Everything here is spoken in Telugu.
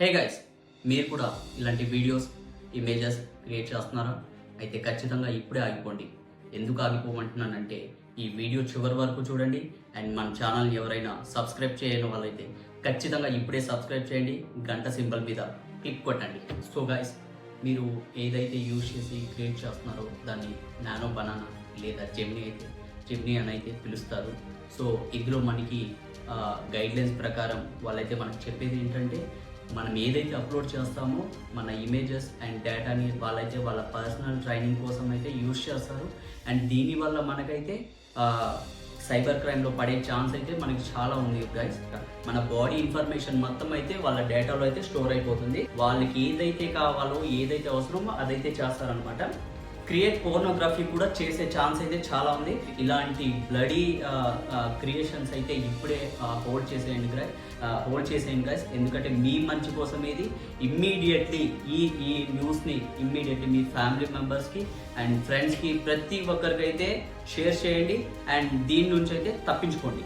హే గైస్, మీరు కూడా ఇలాంటి వీడియోస్ ఇమేజెస్ క్రియేట్ చేస్తున్నారా? అయితే ఖచ్చితంగా ఇప్పుడే ఆగిపోండి. ఎందుకు ఆగిపోమంటున్నానంటే ఈ వీడియో చివరి వరకు చూడండి. అండ్ మన ఛానల్ని ఎవరైనా సబ్స్క్రైబ్ చేయని వాళ్ళైతే ఖచ్చితంగా ఇప్పుడే సబ్స్క్రైబ్ చేయండి. గంట సింబల్ మీద క్లిక్ కొట్టండి. సో గైస్, మీరు ఏదైతే యూజ్ చేసి క్రియేట్ చేస్తున్నారో దాన్ని నానో బనానా లేదా జెమినీ అని అయితే పిలుస్తారు. సో ఇందులో మనకి గైడ్లైన్స్ ప్రకారం వాళ్ళైతే మనకు చెప్పేది ఏంటంటే, మనం ఏదైతే అప్లోడ్ చేస్తామో మన ఇమేజెస్ అండ్ డేటాని వాళ్ళైతే వాళ్ళ పర్సనల్ ట్రైనింగ్ కోసం అయితే యూజ్ చేస్తారు. అండ్ దీనివల్ల మనకైతే సైబర్ క్రైమ్లో పడే ఛాన్స్ అయితే మనకి చాలా ఉంది గైస్. మన బాడీ ఇన్ఫర్మేషన్ మొత్తం అయితే వాళ్ళ డేటాలో అయితే స్టోర్ అయిపోతుంది. వాళ్ళకి ఏదైతే కావాలో ఏదైతే అవసరమో అదైతే చేస్తారనమాట. క్రియేట్ పోర్నోగ్రఫీ కూడా చేసే ఛాన్స్ అయితే చాలా ఉంది. ఇలాంటి బ్లడీ క్రియేషన్స్ అయితే ఇప్పుడే హోల్డ్ చేసేయండి గైస్. ఎందుకంటే మీ మంచి కోసం ఇది ఇమ్మీడియట్లీ ఈ న్యూస్ని ఇమ్మీడియట్లీ మీ ఫ్యామిలీ మెంబర్స్కి అండ్ ఫ్రెండ్స్కి ప్రతి ఒక్కరికైతే షేర్ చేయండి. అండ్ దీని నుంచి అయితే తప్పించుకోండి.